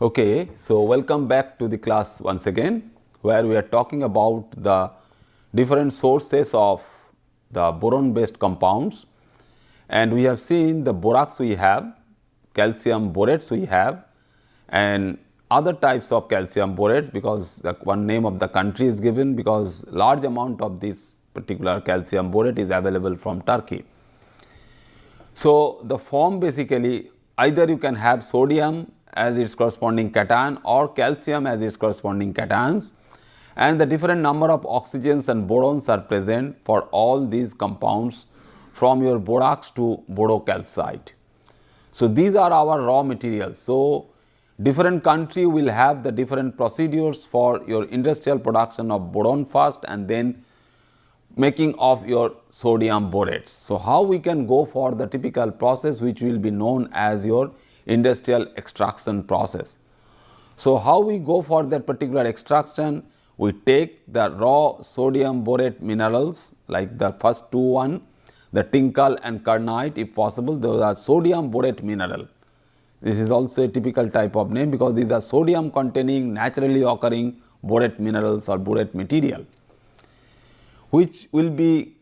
Okay, so welcome back to the class once again, where we are talking about the different sources of the boron based compounds, and we have seen the borax we have, calcium borates we have, and other types of calcium borates, because the one name of the country is given because large amount of this particular calcium borate is available from Turkey. So, the form basically either you can have sodium as its corresponding cation or calcium as its corresponding cations, and the different number of oxygens and borons are present for all these compounds from your borax to borocalcite. So, these are our raw materials. So, different country will have the different procedures for your industrial production of boron first and then making of your sodium borates. So, how we can go for the typical process which will be known as your industrial extraction process. So, how we go for that particular extraction? We take the raw sodium borate minerals like the first two the tinkal and kernite, if possible those are sodium borate mineral. This is also a typical type of name because these are sodium containing naturally occurring borate minerals or borate material, which will be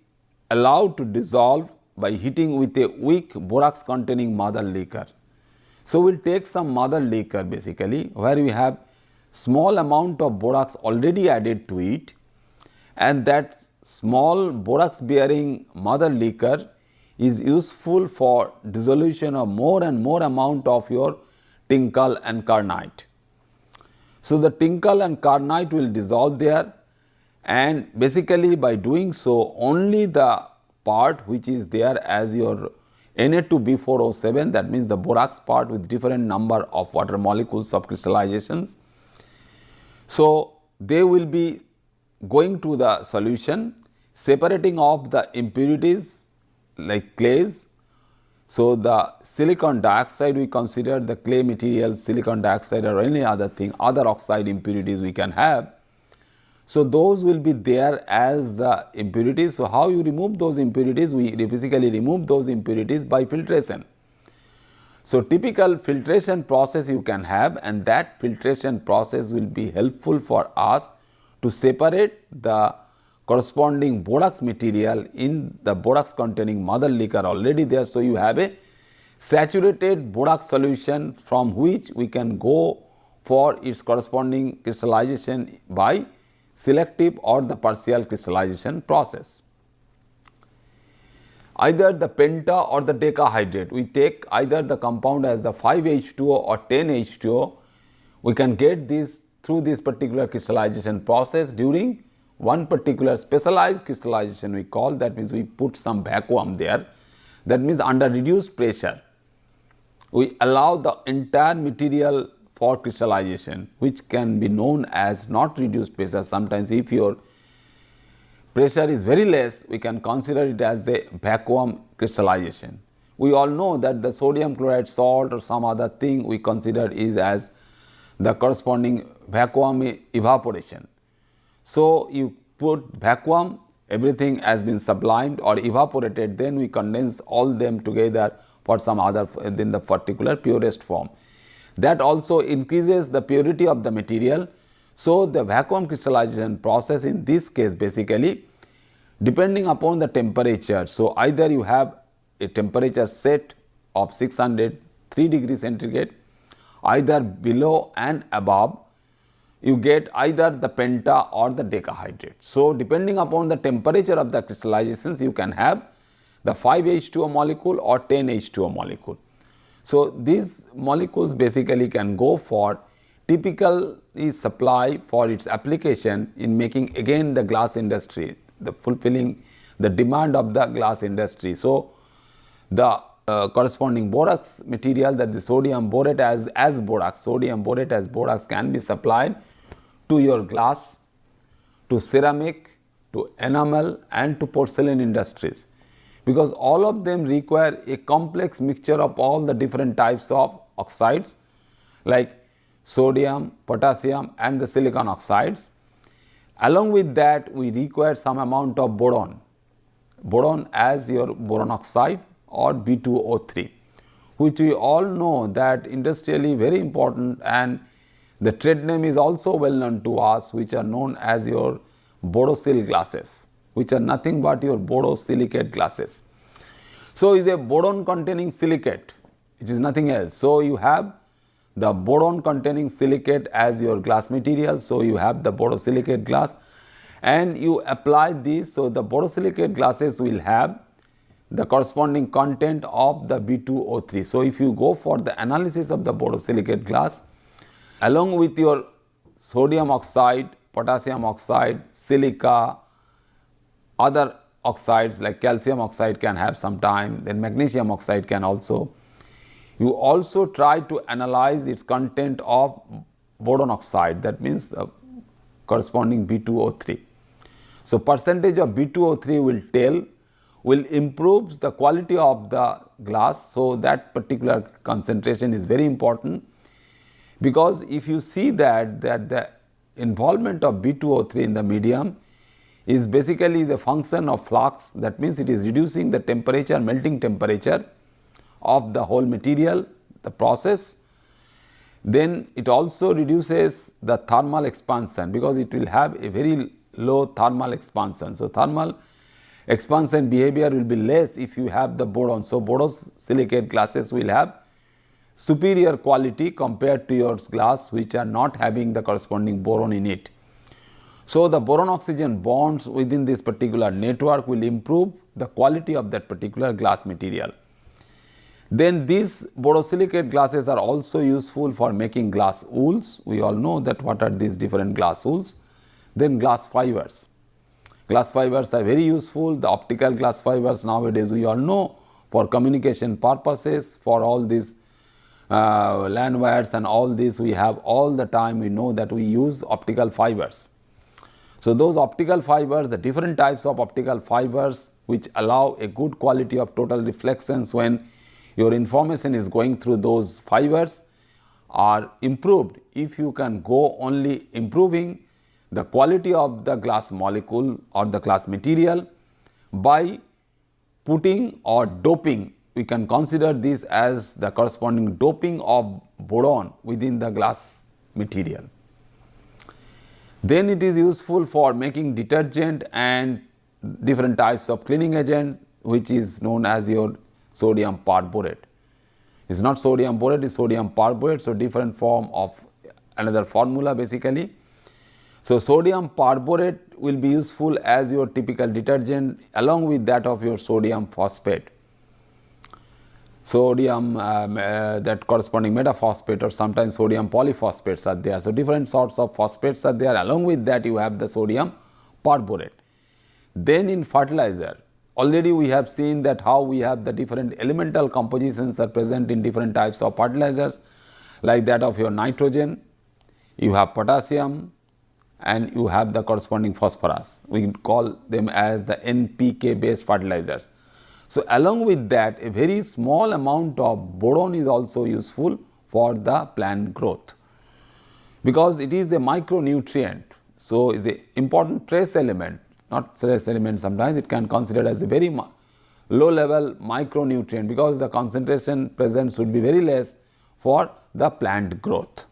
allowed to dissolve by heating with a weak borax containing mother liquor. So, we will take some mother liquor basically where we have small amount of borax already added to it, and that small borax bearing mother liquor is useful for dissolution of more and more amount of your tinkal and kernite. So, the tinkal and kernite will dissolve there, and basically by doing so only the part which is there as your Na2B4O7, that means the borax part with different number of water molecules of crystallizations. So, they will be going to the solution, separating off the impurities like clays. So, the silicon dioxide we consider the clay material, silicon dioxide or any other thing, other oxide impurities we can have. So, those will be there as the impurities. So, how you remove those impurities? We basically remove those impurities by filtration. So, typical filtration process you can have, and that filtration process will be helpful for us to separate the corresponding borax material in the borax containing mother liquor already there. So, you have a saturated borax solution from which we can go for its corresponding crystallization by selective or the partial crystallization process. Either the penta or the decahydrate, we take either the compound as the 5H2O or 10H2O, we can get this through this particular crystallization process during one particular specialized crystallization we call, that means we put some vacuum there, that means under reduced pressure we allow the entire material for crystallization, which can be known as not reduced pressure. Sometimes if your pressure is very less, we can consider it as the vacuum crystallization. We all know that the sodium chloride salt or some other thing we consider is as the corresponding vacuum evaporation. So, you put vacuum, everything has been sublimed or evaporated, then we condense all them together for some other in the particular purest form. That also increases the purity of the material. So, the vacuum crystallization process in this case basically depending upon the temperature. So, either you have a temperature set of 603 degrees centigrade, either below and above you get either the penta or the decahydrate. So, depending upon the temperature of the crystallizations you can have the 5H2O molecule or 10H2O molecule. So, these molecules basically can go for typically supply for its application in making again the glass industry, the fulfilling the demand of the glass industry. So, the corresponding borax material, that the sodium borate as borax, sodium borate as borax can be supplied to your glass, to ceramic, to enamel and to porcelain industries, because all of them require a complex mixture of all the different types of oxides like sodium, potassium and the silicon oxides. Along with that we require some amount of boron, boron as your boron oxide or B2O3, which we all know that industrially very important, and The trade name is also well known to us, which are known as your Borosil glasses, which are nothing but your borosilicate glasses. So, is a boron containing silicate, it is nothing else. So, you have the boron containing silicate as your glass material. So, you have the borosilicate glass and you apply this. So, the borosilicate glasses will have the corresponding content of the B2O3. So, if you go for the analysis of the borosilicate glass along with your sodium oxide, potassium oxide, silica, other oxides like calcium oxide can have some time, then magnesium oxide can also. You also try to analyze its content of boron oxide, that means the corresponding B2O3. So, percentage of B2O3 will improve the quality of the glass. So, that particular concentration is very important, because if you see that the involvement of B2O3 in the medium is basically the function of flux, that means it is reducing the temperature, melting temperature of the whole material, the process. Then it also reduces the thermal expansion, because it will have a very low thermal expansion. So, thermal expansion behavior will be less if you have the boron. So, borosilicate glasses will have superior quality compared to your glass which are not having the corresponding boron in it. So, the boron oxygen bonds within this particular network will improve the quality of that particular glass material. Then these borosilicate glasses are also useful for making glass wools. We all know that what are these different glass wools. Then glass fibers. Glass fibers are very useful. The optical glass fibers nowadays we all know for communication purposes, for all these LAN wires and all this we have all the time, we know that we use optical fibers. So, those optical fibers, the different types of optical fibers which allow a good quality of total reflections when your information is going through those fibers are improved if you can go only improving the quality of the glass molecule or the glass material by putting or doping. We can consider this as the corresponding doping of boron within the glass material. Then it is useful for making detergent and different types of cleaning agents, which is known as your sodium perborate. It is not sodium borate, it is sodium perborate. So, different form of another formula basically. So, sodium perborate will be useful as your typical detergent along with that of your sodium phosphate. Sodium that corresponding metaphosphate or sometimes sodium polyphosphates are there. So, different sorts of phosphates are there, along with that you have the sodium perborate. Then in fertilizer, already we have seen that how we have the different elemental compositions are present in different types of fertilizers, like that of your nitrogen, you have potassium and you have the corresponding phosphorus. We call them as the NPK based fertilizers. So, along with that a very small amount of boron is also useful for the plant growth, because it is a micronutrient. So, it is an important trace element, not trace element, sometimes it can consider as a very low level micronutrient, because the concentration present should be very less for the plant growth.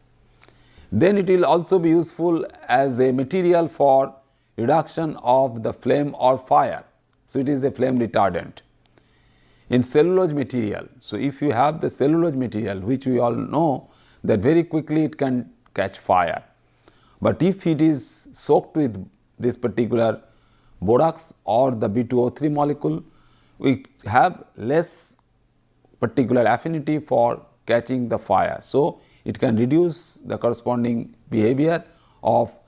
Then it will also be useful as a material for reduction of the flame or fire. So, it is a flame retardant in cellulose material. So, if you have the cellulose material, which we all know that very quickly it can catch fire, but if it is soaked with this particular borax or the B2O3 molecule, we have less particular affinity for catching the fire. So, it can reduce the corresponding behavior of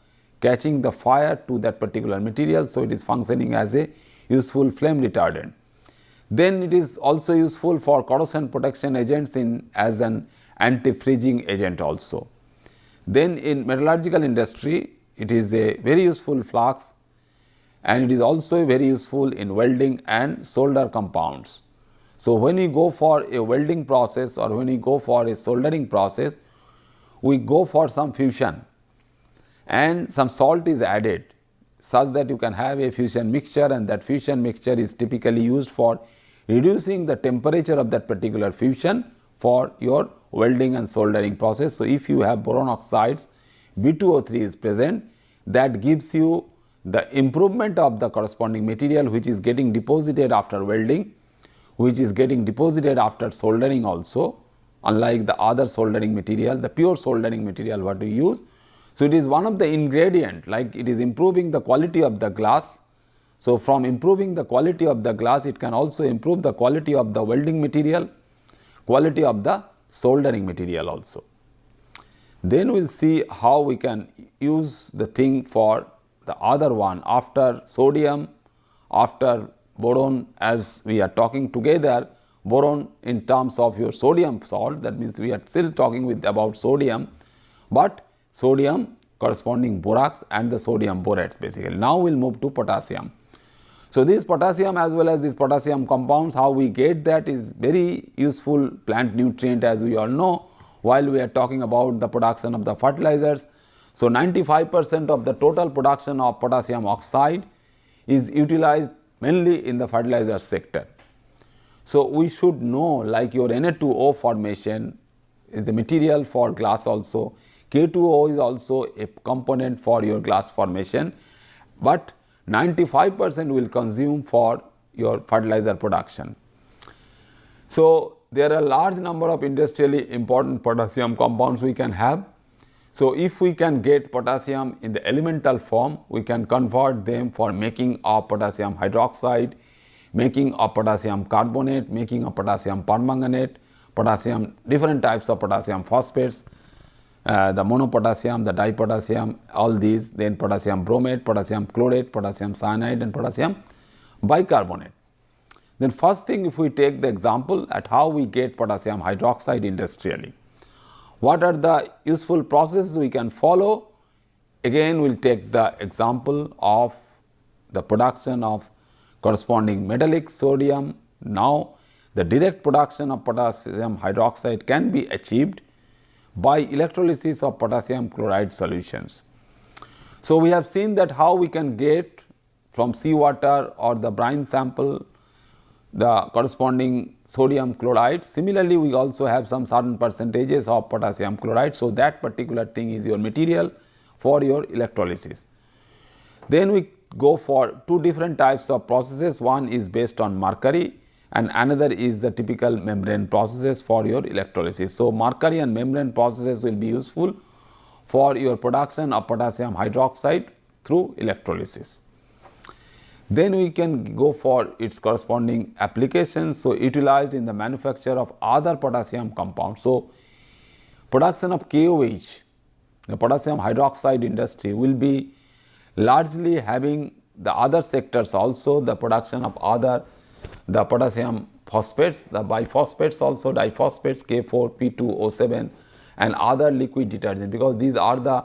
catching the fire to that particular material. So, it is functioning as a useful flame retardant. Then it is also useful for corrosion protection agents as an anti-freezing agent also. Then in metallurgical industry, it is a very useful flux, and it is also very useful in welding and solder compounds. So, when we go for a welding process or when we go for a soldering process, we go for some fusion and some salt is added such that you can have a fusion mixture, and that fusion mixture is typically used for reducing the temperature of that particular fusion for your welding and soldering process. So, if you have boron oxides, B2O3 is present, that gives you the improvement of the corresponding material which is getting deposited after welding, which is getting deposited after soldering also, unlike the other soldering material, the pure soldering material what we use. So, it is one of the ingredient, like it is improving the quality of the glass. So, from improving the quality of the glass, it can also improve the quality of the welding material, quality of the soldering material also. Then we will see how we can use the thing for the other one after sodium, after boron, as we are talking together boron in terms of your sodium salt, that means we are still talking about sodium, but sodium corresponding borax and the sodium borates basically. Now we will move to potassium. So, this potassium as well as these potassium compounds, how we get that is very useful plant nutrient, as we all know, while we are talking about the production of the fertilizers. So, 95% of the total production of potassium oxide is utilized mainly in the fertilizer sector. So, we should know, like your Na2O formation is the material for glass also, K2O is also a component for your glass formation, but 95% will consume for your fertilizer production. So, there are a large number of industrially important potassium compounds we can have. So, if we can get potassium in the elemental form, we can convert them for making of potassium hydroxide, making of potassium carbonate, making of potassium permanganate, potassium, different types of potassium phosphates, the monopotassium, the dipotassium, all these, then potassium bromate, potassium chlorate, potassium cyanide and potassium bicarbonate. Then first thing, if we take the example at how we get potassium hydroxide industrially, what are the useful processes we can follow? Again we will take the example of the production of corresponding metallic sodium. Now the direct production of potassium hydroxide can be achieved by electrolysis of potassium chloride solutions. So, we have seen that how we can get from seawater or the brine sample the corresponding sodium chloride. Similarly, we also have some certain percentages of potassium chloride. So, that particular thing is your material for your electrolysis. Then we go for two different types of processes. One is based on mercury and another is the typical membrane processes for your electrolysis. So, mercury and membrane processes will be useful for your production of potassium hydroxide through electrolysis. Then we can go for its corresponding applications. So, utilized in the manufacture of other potassium compounds. So, production of KOH, the potassium hydroxide industry will be largely having the other sectors also, the production of other the potassium phosphates, the biphosphates also, diphosphates K4, P2O7 and other liquid detergent, because these are the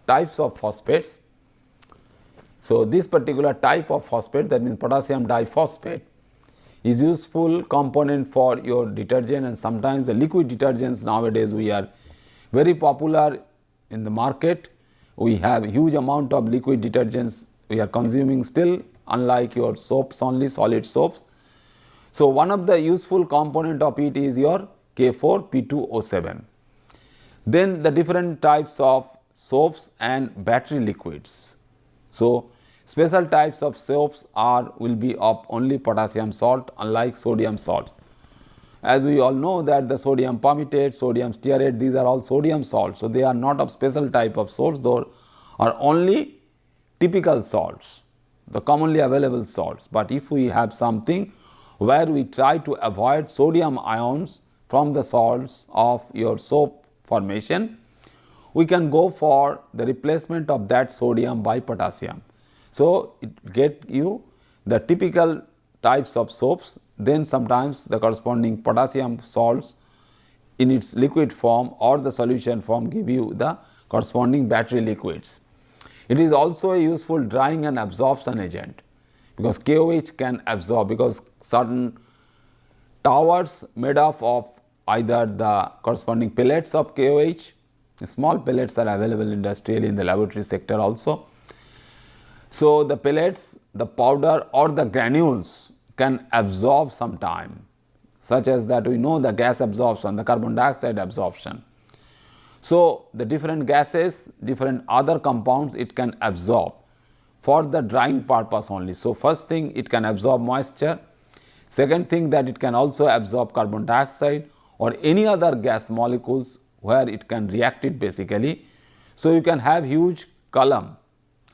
types of phosphates. So, this particular type of phosphate, that means potassium diphosphate, is useful component for your detergent, and sometimes the liquid detergents nowadays we are very popular in the market. We have huge amount of liquid detergents we are consuming still, unlike your soaps only, solid soaps. So, one of the useful component of it is your K4 P2O7. Then the different types of soaps and battery liquids. So, special types of soaps will be of only potassium salt, unlike sodium salt. As we all know that the sodium palmitate, sodium stearate, these are all sodium salts. So, they are not of special type of salts, those are only typical salts, the commonly available salts. But if we have something where we try to avoid sodium ions from the salts of your soap formation, we can go for the replacement of that sodium by potassium. So, it get you the typical types of soaps, then sometimes the corresponding potassium salts in its liquid form or the solution form give you the corresponding battery liquids. It is also a useful drying and absorption agent, because KOH can absorb, because certain towers made up of either the corresponding pellets of KOH, small pellets are available industrially in the laboratory sector also. So, the pellets, the powder or the granules can absorb some time. such as that we know the gas absorption, the carbon dioxide absorption. So, the different gases, different other compounds it can absorb for the drying purpose only. So, first thing it can absorb moisture, second thing that it can also absorb carbon dioxide or any other gas molecules where it can react it basically. So, you can have huge column,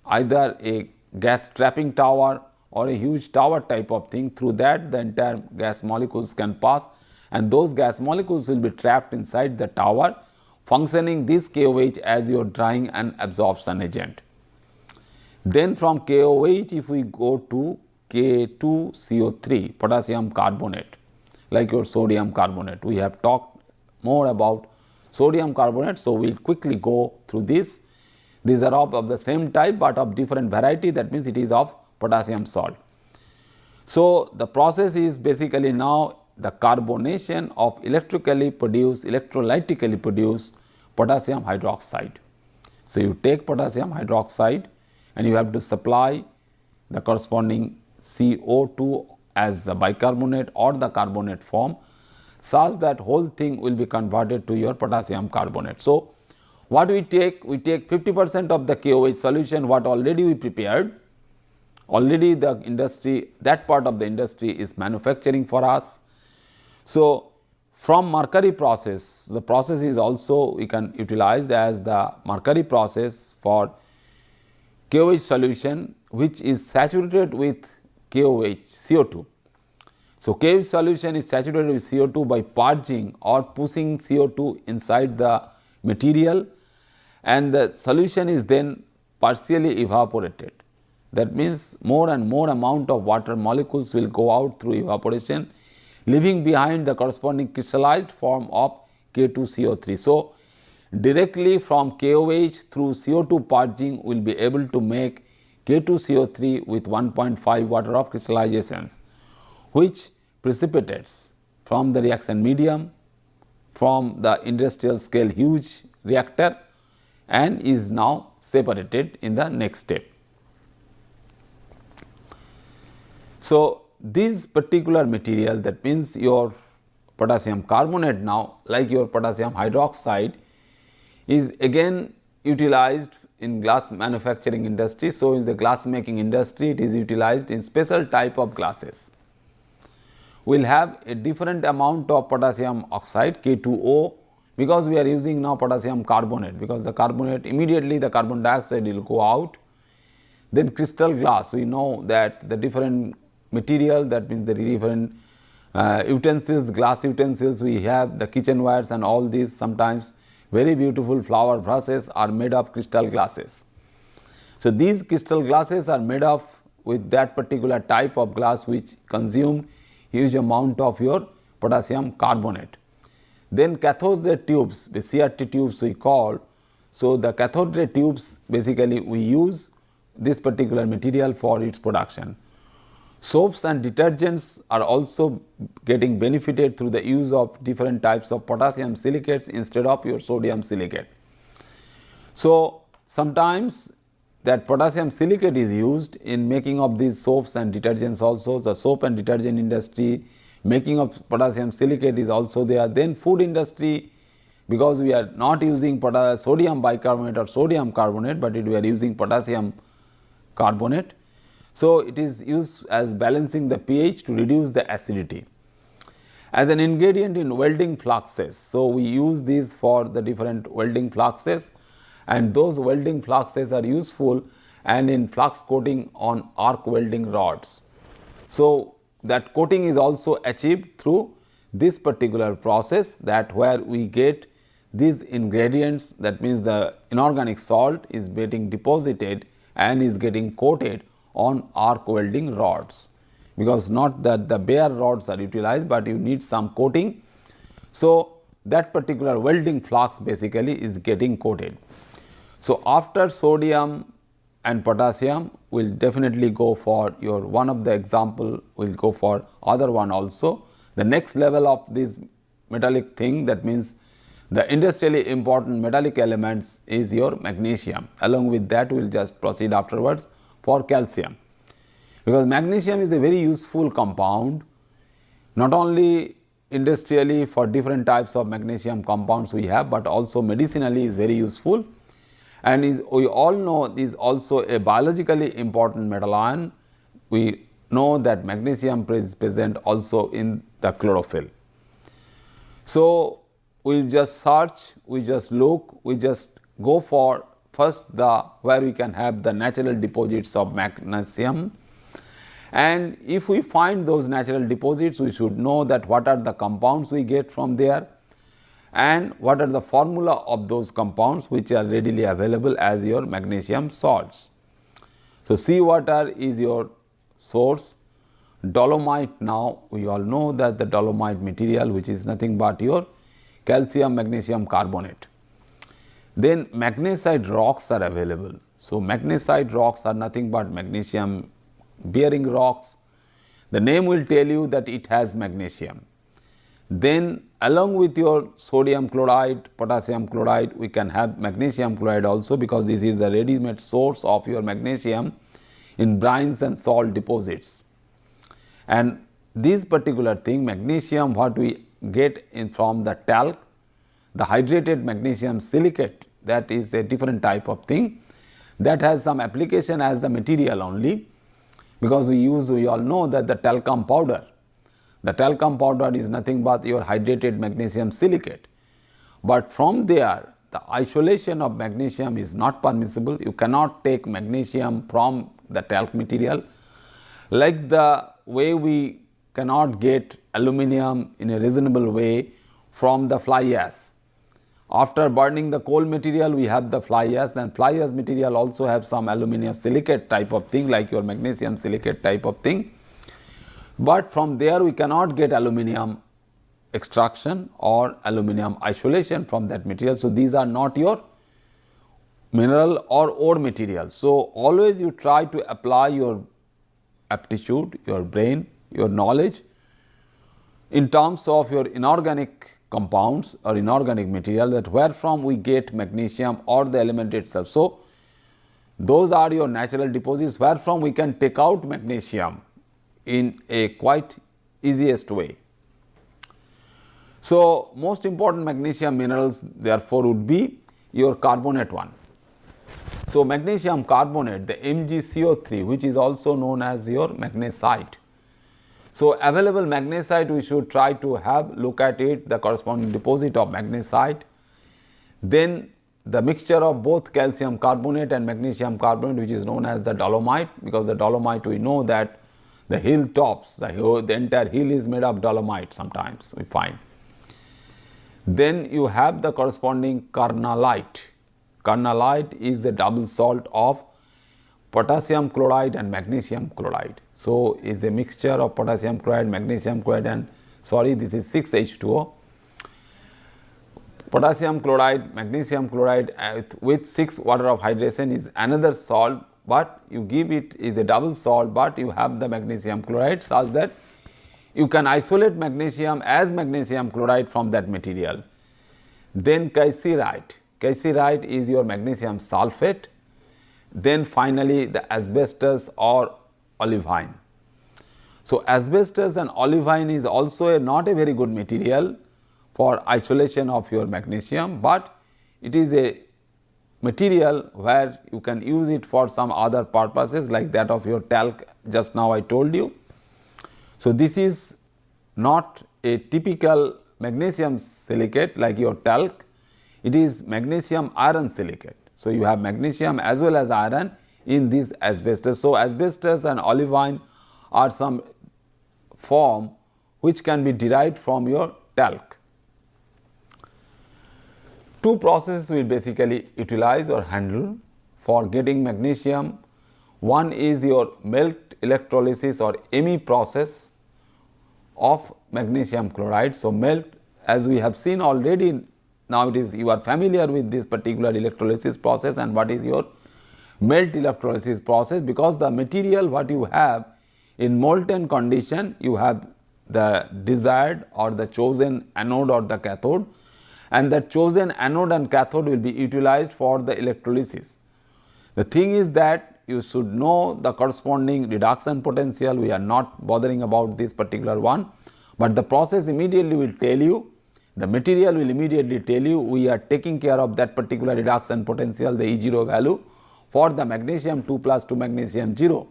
either a gas trapping tower or a huge tower type of thing. Through that the entire gas molecules can pass, and those gas molecules will be trapped inside the tower, functioning this KOH as your drying and absorption agent. Then from KOH, if we go to K2CO3, potassium carbonate, like your sodium carbonate. We have talked more about sodium carbonate, so we will quickly go through this. These are of the same type, but of different variety, that means it is of potassium salt. So, the process is basically now the carbonation of electrolytically produced potassium hydroxide. So, you take potassium hydroxide and you have to supply the corresponding CO2 as the bicarbonate or the carbonate form, such that whole thing will be converted to your potassium carbonate. So, what we take? We take 50% of the KOH solution what already we prepared. Already the industry, that part of the industry is manufacturing for us. So, from mercury process, the process is also we can utilize as the mercury process for KOH solution, which is saturated with KOH CO2. So, KOH solution is saturated with CO2 by purging or pushing CO2 inside the material, and the solution is then partially evaporated. That means more and more amount of water molecules will go out through evaporation, leaving behind the corresponding crystallized form of K2CO3. So, directly from KOH through CO2 purging we will be able to make K2CO3 with 1.5 water of crystallizations, which precipitates from the reaction medium from the industrial scale huge reactor and is now separated in the next step. So, this particular material, that means your potassium carbonate now, like your potassium hydroxide, is again utilized in glass manufacturing industry. So, in the glass making industry it is utilized in special type of glasses. We will have a different amount of potassium oxide K2O, because we are using now potassium carbonate, because the carbonate immediately the carbon dioxide will go out. Then crystal glass, we know that the different material, that means the different utensils, glass utensils we have, the kitchenwares and all these, sometimes very beautiful flower vases are made of crystal glasses. So, these crystal glasses are made of with that particular type of glass which consumed huge amount of your potassium carbonate. Then cathode ray tubes, the CRT tubes we call. So, the cathode ray tubes basically we use this particular material for its production. Soaps and detergents are also getting benefited through the use of different types of potassium silicates instead of your sodium silicate. So, sometimes that potassium silicate is used in making of these soaps and detergents also. The soap and detergent industry, making of potassium silicate is also there. Then food industry, because we are not using sodium bicarbonate or sodium carbonate, but we are using potassium carbonate. So, it is used as balancing the pH to reduce the acidity. As an ingredient in welding fluxes, so we use these for the different welding fluxes, and those welding fluxes are useful and in flux coating on arc welding rods. So, that coating is also achieved through this particular process, that where we get these ingredients, that means the inorganic salt is getting deposited and is getting coated on arc welding rods, because not that the bare rods are utilized, but you need some coating. So, that particular welding flux basically is getting coated. So, after sodium and potassium we will definitely go for your one of the example, we will go for other one also. The next level of this metallic thing, that means the industrially important metallic elements, is your magnesium. Along with that we will just proceed afterwards for calcium, because magnesium is a very useful compound. Not only industrially for different types of magnesium compounds we have, but also medicinally is very useful, and we all know is also a biologically important metal ion. We know that magnesium is present also in the chlorophyll. So, we just search, we just look, we just go for first the where we can have the natural deposits of magnesium, and if we find those natural deposits, we should know that what are the compounds we get from there and what are the formula of those compounds which are readily available as your magnesium salts. So, seawater is your source. Dolomite, now we all know that the dolomite material, which is nothing but your calcium magnesium carbonate. Then magnesite rocks are available. So, magnesite rocks are nothing but magnesium bearing rocks. The name will tell you that it has magnesium. Then along with your sodium chloride, potassium chloride, we can have magnesium chloride also, because this is the ready-made source of your magnesium in brines and salt deposits. And this particular thing, magnesium, what we get in from the talc, the hydrated magnesium silicate, that is a different type of thing that has some application as the material only, because we all know that the talcum powder, the talcum powder is nothing but your hydrated magnesium silicate, but from there the isolation of magnesium is not permissible. You cannot take magnesium from the talc material, like the way we cannot get aluminum in a reasonable way from the fly ash. After burning the coal material, we have the fly ash, and fly ash material also have some aluminum silicate type of thing, like your magnesium silicate type of thing, but from there we cannot get aluminum extraction or aluminum isolation from that material. So, these are not your mineral or ore material. So, always you try to apply your aptitude, your brain, your knowledge in terms of your inorganic compounds or inorganic material, that where from we get magnesium or the element itself. So, those are your natural deposits where from we can take out magnesium in a quite easiest way. So, most important magnesium minerals therefore would be your carbonate one. So, magnesium carbonate, the MgCO3, which is also known as your magnesite. So, available magnesite we should try to have look at it, the corresponding deposit of magnesite. Then the mixture of both calcium carbonate and magnesium carbonate, which is known as the dolomite, because the dolomite we know that the hill tops, the entire hill is made of dolomite sometimes we find. Then you have the corresponding carnallite. Carnallite is the double salt of potassium chloride and magnesium chloride. So, is a mixture of potassium chloride, magnesium chloride, and this is 6H2O. Potassium chloride, magnesium chloride with 6 water of hydration is another salt, but you give it is a double salt, but you have the magnesium chloride such that you can isolate magnesium as magnesium chloride from that material. Then caesirite. Caesirite is your magnesium sulfate. Then finally the asbestos or olivine. So, asbestos and olivine is also not a very good material for isolation of your magnesium, but it is a material where you can use it for some other purposes, like that of your talc just now I told you. So, this is not a typical magnesium silicate like your talc, it is magnesium iron silicate. So, you have magnesium as well as iron in this asbestos. So, asbestos and olivine are some form which can be derived from your talc. Two processes we basically utilize or handle for getting magnesium. One is your melt electrolysis or ME process of magnesium chloride. So, melt, as we have seen already, now it is you are familiar with this particular electrolysis process and what is your melt electrolysis process, because the material what you have in molten condition, you have the desired or the chosen anode or the cathode, and that chosen anode and cathode will be utilized for the electrolysis. The thing is that you should know the corresponding reduction potential. We are not bothering about this particular one, but the process immediately will tell you, the material will immediately tell you we are taking care of that particular reduction potential, the E0 value for the magnesium 2 plus to magnesium 0.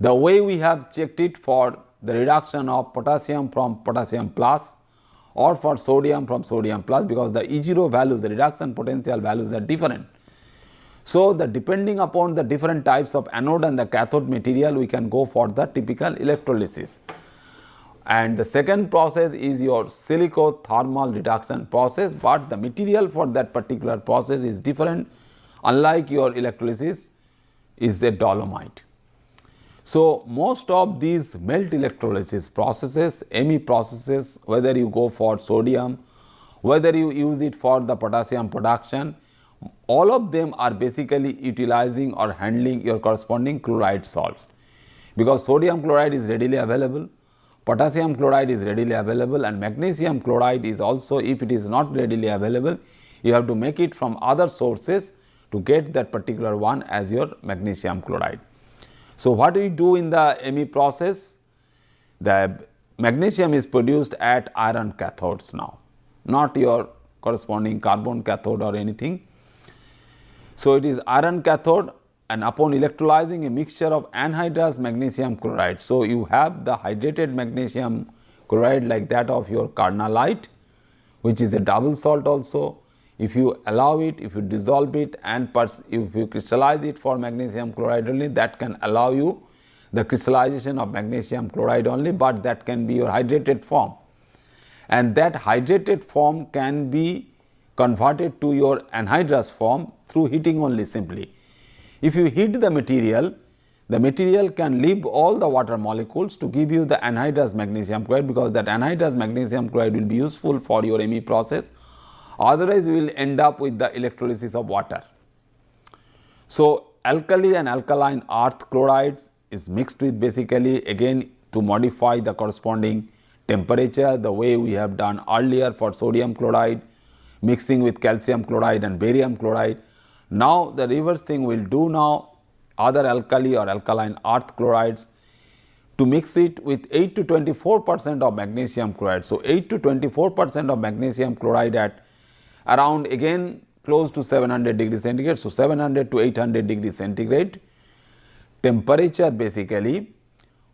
The way we have checked it for the reduction of potassium from potassium plus or for sodium from sodium plus, because the E0 values, the reduction potential values are different. So, the depending upon the different types of anode and the cathode material, we can go for the typical electrolysis. And the second process is your silicothermal reduction process, but the material for that particular process is different, unlike your electrolysis is a dolomite. So, most of these melt electrolysis processes, ME processes, whether you go for sodium, whether you use it for the potassium production, all of them are basically utilizing or handling your corresponding chloride salts, because sodium chloride is readily available, potassium chloride is readily available, and magnesium chloride is also, if it is not readily available, you have to make it from other sources to get that particular one as your magnesium chloride. So, what we do in the ME process? The magnesium is produced at iron cathodes now, not your corresponding carbon cathode or anything. So, it is iron cathode, and upon electrolyzing a mixture of anhydrous magnesium chloride. So, you have the hydrated magnesium chloride like that of your carnallite, which is a double salt also. If you allow it, if you dissolve it and if you crystallize it for magnesium chloride only, that can allow you the crystallization of magnesium chloride only, but that can be your hydrated form, and that hydrated form can be converted to your anhydrous form through heating only simply. If you heat the material can leave all the water molecules to give you the anhydrous magnesium chloride, because that anhydrous magnesium chloride will be useful for your ME process. Otherwise, we will end up with the electrolysis of water. So, alkali and alkaline earth chlorides is mixed with basically again to modify the corresponding temperature, the way we have done earlier for sodium chloride mixing with calcium chloride and barium chloride. Now, the reverse thing we will do now, other alkali or alkaline earth chlorides, to mix it with 8 to 24% of magnesium chloride. So, 8 to 24% of magnesium chloride at around again close to 700 degrees centigrade. So, 700 to 800 degrees centigrade temperature basically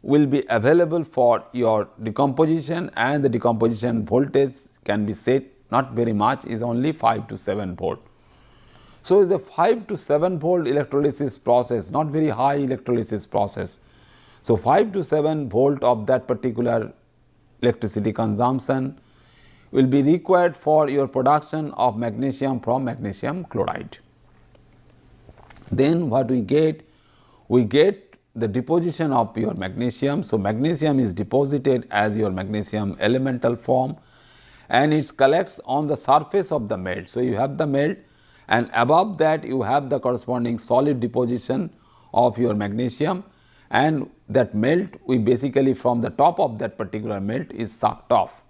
will be available for your decomposition, and the decomposition voltage can be set not very much, is only 5 to 7 volt. So, it is a 5 to 7 volt electrolysis process, not very high electrolysis process. So, 5 to 7 volt of that particular electricity consumption will be required for your production of magnesium from magnesium chloride. Then what we get? We get the deposition of your magnesium. So, magnesium is deposited as your magnesium elemental form, and it collects on the surface of the melt. So, you have the melt, and above that you have the corresponding solid deposition of your magnesium, and that melt we basically from the top of that particular melt is sucked off.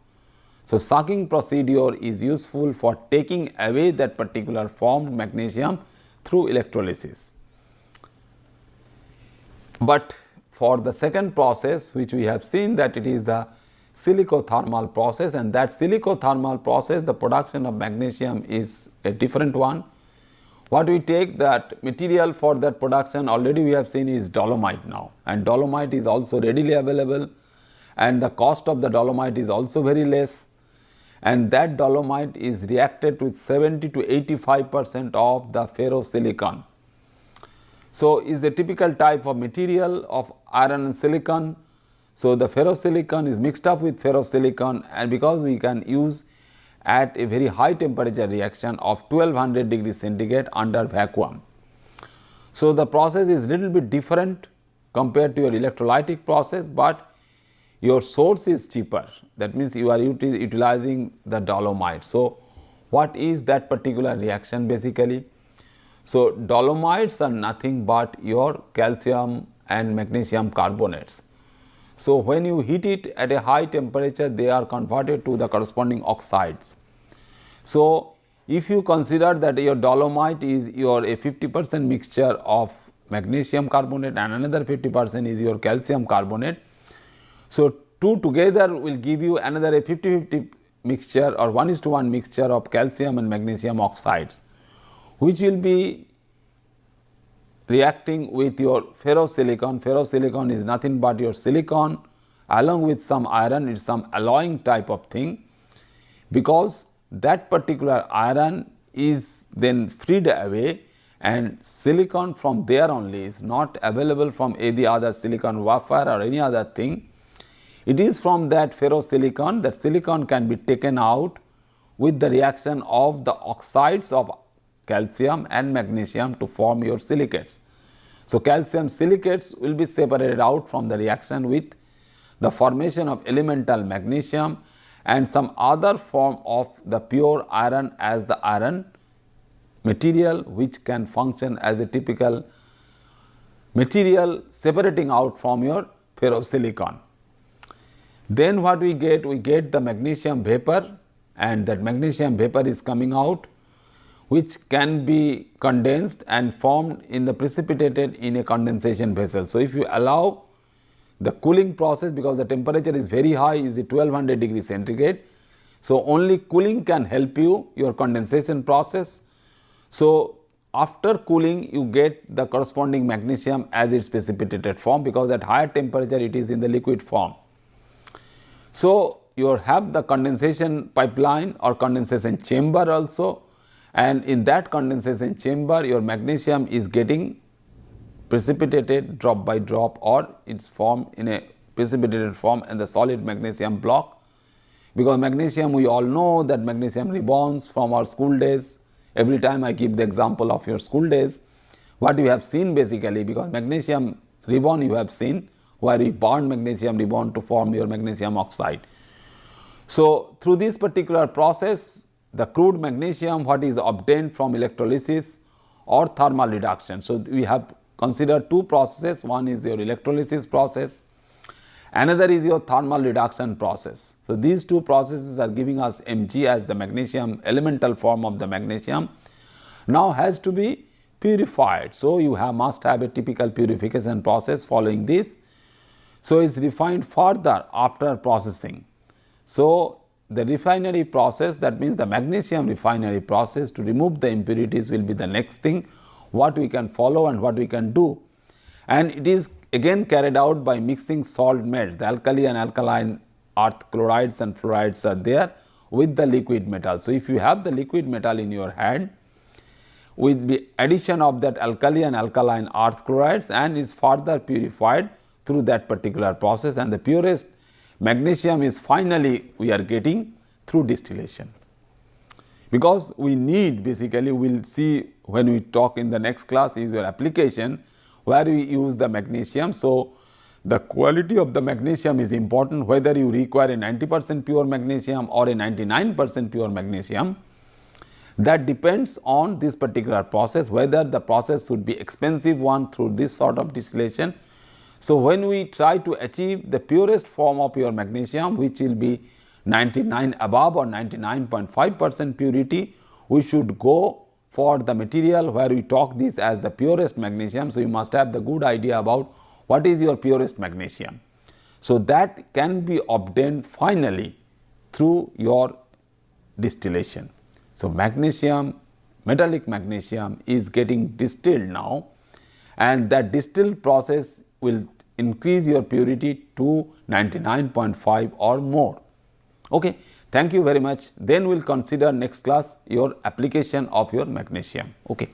So, sucking procedure is useful for taking away that particular formed magnesium through electrolysis. But for the second process, which we have seen that it is the silicothermal process, and that silicothermal process, the production of magnesium is a different one. What we take, that material for that production already we have seen is dolomite now, and dolomite is also readily available, and the cost of the dolomite is also very less, and that dolomite is reacted with 70 to 85% of the ferrosilicon. So, is a typical type of material of iron and silicon. So, the ferrosilicon is mixed up with ferrosilicon, and because we can use at a very high temperature reaction of 1200 degrees centigrade under vacuum. So, the process is little bit different compared to your electrolytic process, but your source is cheaper, that means you are utilizing the dolomite. So, what is that particular reaction basically? So, dolomites are nothing but your calcium and magnesium carbonates. So, when you heat it at a high temperature, they are converted to the corresponding oxides. So, if you consider that your dolomite is your a 50% mixture of magnesium carbonate and another 50% is your calcium carbonate. So, two together will give you another a 50-50 mixture or 1:1 mixture of calcium and magnesium oxides, which will be reacting with your ferrosilicon. Ferrosilicon is nothing but your silicon along with some iron. It is some alloying type of thing, because that particular iron is then freed away, and silicon from there only is not available from any other silicon wafer or any other thing. It is from that ferrosilicon that silicon can be taken out with the reaction of the oxides of calcium and magnesium to form your silicates. So, calcium silicates will be separated out from the reaction with the formation of elemental magnesium and some other form of the pure iron as the iron material, which can function as a typical material separating out from your ferrosilicon. Then what we get? We get the magnesium vapor, and that magnesium vapor is coming out, which can be condensed and formed in the precipitated in a condensation vessel. So, if you allow the cooling process, because the temperature is very high, is the 1200 degree centigrade. So, only cooling can help you your condensation process. So, after cooling you get the corresponding magnesium as its precipitated form, because at higher temperature it is in the liquid form. So, you have the condensation pipeline or condensation chamber also, and in that condensation chamber your magnesium is getting precipitated drop by drop, or it is formed in a precipitated form in the solid magnesium block, because magnesium, we all know that magnesium rebounds from our school days. Every time I give the example of your school days, what you have seen basically, because magnesium rebound you have seen where we burn magnesium rebound to form your magnesium oxide. So, through this particular process, the crude magnesium what is obtained from electrolysis or thermal reduction. So, we have considered two processes. One is your electrolysis process, another is your thermal reduction process. So, these two processes are giving us Mg as the magnesium elemental form of the magnesium now has to be purified. So, you must have a typical purification process following this. So, it is refined further after processing. So, the refinery process, that means the magnesium refinery process to remove the impurities, will be the next thing what we can follow and what we can do. And it is again carried out by mixing salt meds, the alkali and alkaline earth chlorides and fluorides are there with the liquid metal. So, if you have the liquid metal in your hand, with the addition of that alkali and alkaline earth chlorides, and is further purified through that particular process, and the purest magnesium is finally we are getting through distillation. Because we need, basically we will see when we talk in the next class, is your application where we use the magnesium. So, the quality of the magnesium is important, whether you require a 90% pure magnesium or a 99% pure magnesium. That depends on this particular process, whether the process should be expensive one through this sort of distillation. So, when we try to achieve the purest form of your magnesium, which will be 99 above or 99.5% purity, we should go for the material where we talk this as the purest magnesium. So, you must have the good idea about what is your purest magnesium. So, that can be obtained finally through your distillation. So, magnesium, metallic magnesium is getting distilled now, and that distilled process will increase your purity to 99.5 or more. Okay. Thank you very much. Then we will consider next class your application of your magnesium. Okay.